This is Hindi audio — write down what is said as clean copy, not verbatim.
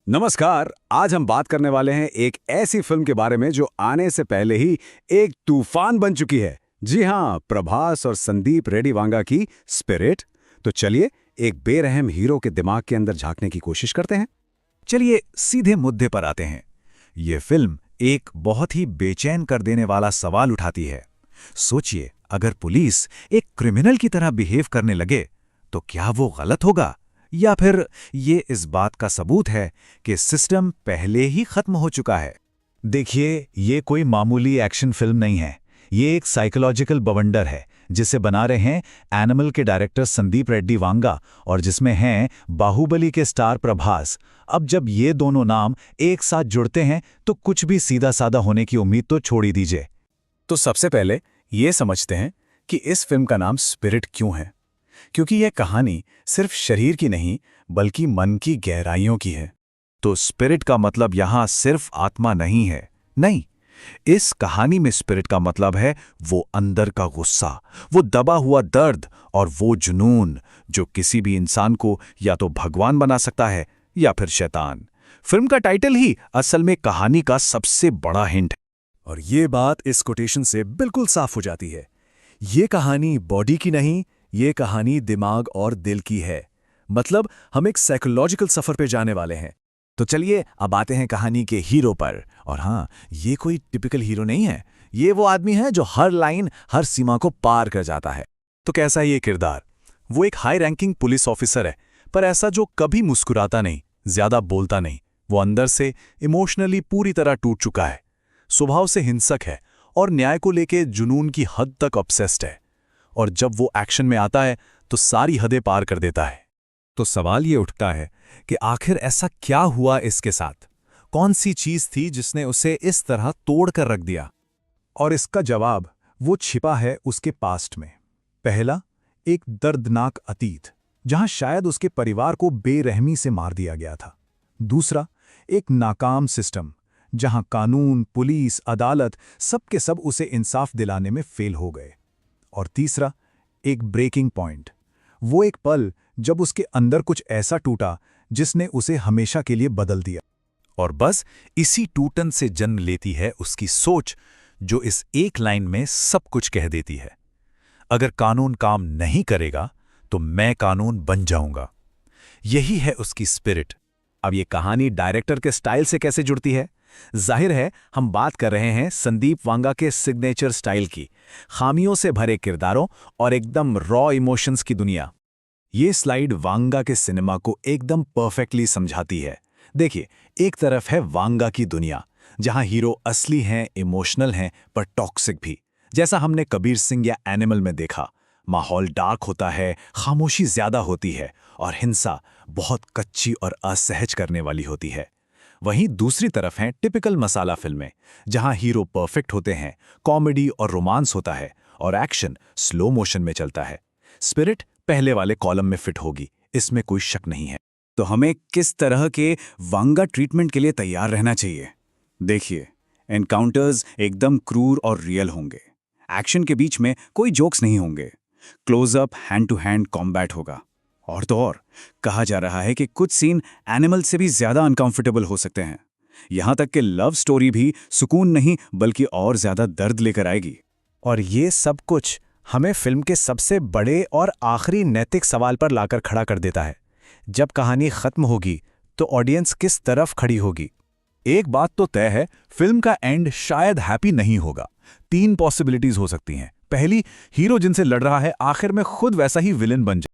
नमस्कार। आज हम बात करने वाले हैं एक ऐसी फिल्म के बारे में जो आने से पहले ही एक तूफान बन चुकी है। जी हाँ, प्रभास और संदीप रेड्डी वांगा की स्पिरिट। तो चलिए एक बेरहम हीरो के दिमाग के अंदर झांकने की कोशिश करते हैं। चलिए सीधे मुद्दे पर आते हैं। ये फिल्म एक बहुत ही बेचैन कर देने वाला सवाल उठाती है। सोचिए, अगर पुलिस एक क्रिमिनल की तरह बिहेव करने लगे तो क्या वो गलत होगा, या फिर ये इस बात का सबूत है कि सिस्टम पहले ही खत्म हो चुका है? देखिए, ये कोई मामूली एक्शन फिल्म नहीं है। ये एक साइकोलॉजिकल बवंडर है जिसे बना रहे हैं एनिमल के डायरेक्टर संदीप रेड्डी वांगा और जिसमें हैं बाहुबली के स्टार प्रभास। अब जब ये दोनों नाम एक साथ जुड़ते हैं तो कुछ भी सीधा साधा होने की उम्मीद तो छोड़ ही दीजिए। तो सबसे पहले ये समझते हैं कि इस फिल्म का नाम स्पिरिट क्यों है। क्योंकि यह कहानी सिर्फ शरीर की नहीं बल्कि मन की गहराइयों की है। तो स्पिरिट का मतलब यहां सिर्फ आत्मा नहीं है। नहीं, इस कहानी में स्पिरिट का मतलब है वो अंदर का गुस्सा, वो दबा हुआ दर्द और वो जुनून जो किसी भी इंसान को या तो भगवान बना सकता है या फिर शैतान। फिल्म का टाइटल ही असल में कहानी का सबसे बड़ा हिंट है। और ये बात इस कोटेशन से बिल्कुल साफ हो जाती है। ये कहानी बॉडी की नहीं, ये कहानी दिमाग और दिल की है। मतलब हम एक साइकोलॉजिकल सफर पे जाने वाले हैं। तो चलिए अब आते हैं कहानी के हीरो पर। और हाँ, ये कोई टिपिकल हीरो नहीं है। ये वो आदमी है जो हर लाइन, हर सीमा को पार कर जाता है। तो कैसा है ये किरदार? वो एक हाई रैंकिंग पुलिस ऑफिसर है, पर ऐसा जो कभी मुस्कुराता नहीं, ज्यादा बोलता नहीं। वो अंदर से इमोशनली पूरी तरह टूट चुका है, स्वभाव से हिंसक है और न्याय को लेके जुनून की हद तक ऑब्सेस्ड है। और जब वो एक्शन में आता है तो सारी हदें पार कर देता है। तो सवाल ये उठता है कि आखिर ऐसा क्या हुआ इसके साथ? कौन सी चीज थी जिसने उसे इस तरह तोड़ कर रख दिया? और इसका जवाब वो छिपा है उसके पास्ट में। पहला, एक दर्दनाक अतीत जहां शायद उसके परिवार को बेरहमी से मार दिया गया था। दूसरा, एक नाकाम सिस्टम जहां कानून, पुलिस, अदालत सबके सब उसे इंसाफ दिलाने में फेल हो गए। और तीसरा, एक ब्रेकिंग पॉइंट, वो एक पल जब उसके अंदर कुछ ऐसा टूटा जिसने उसे हमेशा के लिए बदल दिया। और बस इसी टूटन से जन्म लेती है उसकी सोच, जो इस एक लाइन में सब कुछ कह देती है। अगर कानून काम नहीं करेगा तो मैं कानून बन जाऊंगा। यही है उसकी स्पिरिट। अब ये कहानी डायरेक्टर के स्टाइल से कैसे जुड़ती है? जाहिर है हम बात कर रहे हैं संदीप वांगा के सिग्नेचर स्टाइल की, खामियों से भरे किरदारों और एकदम रॉ इमोशंस की दुनिया। ये स्लाइड वांगा के सिनेमा को एकदम परफेक्टली समझाती है। देखिए, एक तरफ है वांगा की दुनिया जहां हीरो असली हैं, इमोशनल हैं, पर टॉक्सिक भी, जैसा हमने कबीर सिंह या एनिमल में देखा। माहौल डार्क होता है, खामोशी ज्यादा होती है और हिंसा बहुत कच्ची और असहज करने वाली होती है। वहीं दूसरी तरफ हैं टिपिकल मसाला फिल्में, जहां हीरो परफेक्ट होते हैं, कॉमेडी और रोमांस होता है और एक्शन स्लो मोशन में चलता है। स्पिरिट पहले वाले कॉलम में फिट होगी, इसमें कोई शक नहीं है। तो हमें किस तरह के वांगा ट्रीटमेंट के लिए तैयार रहना चाहिए? देखिए, एनकाउंटर्स एकदम क्रूर और रियल होंगे। एक्शन के बीच में कोई जोक्स नहीं होंगे। Closeup, hand to hand combat होगा। और तो और, कहा जा रहा है कि कुछ सीन एनिमल से भी ज्यादा अनकंफर्टेबल हो सकते हैं। यहां तक कि लव स्टोरी भी सुकून नहीं बल्कि और ज्यादा दर्द लेकर आएगी। और ये सब कुछ हमें फिल्म के सबसे बड़े और आखिरी नैतिक सवाल पर लाकर खड़ा कर देता है। जब कहानी खत्म होगी तो ऑडियंस किस तरफ खड़ी होगी? एक बात तो तय है, फिल्म का एंड शायद हैप्पी नहीं होगा। 3 पॉसिबिलिटीज हो सकती हैं। पहली, हीरो जिनसे लड़ रहा है आखिर में खुद वैसा ही विलेन बन जाए।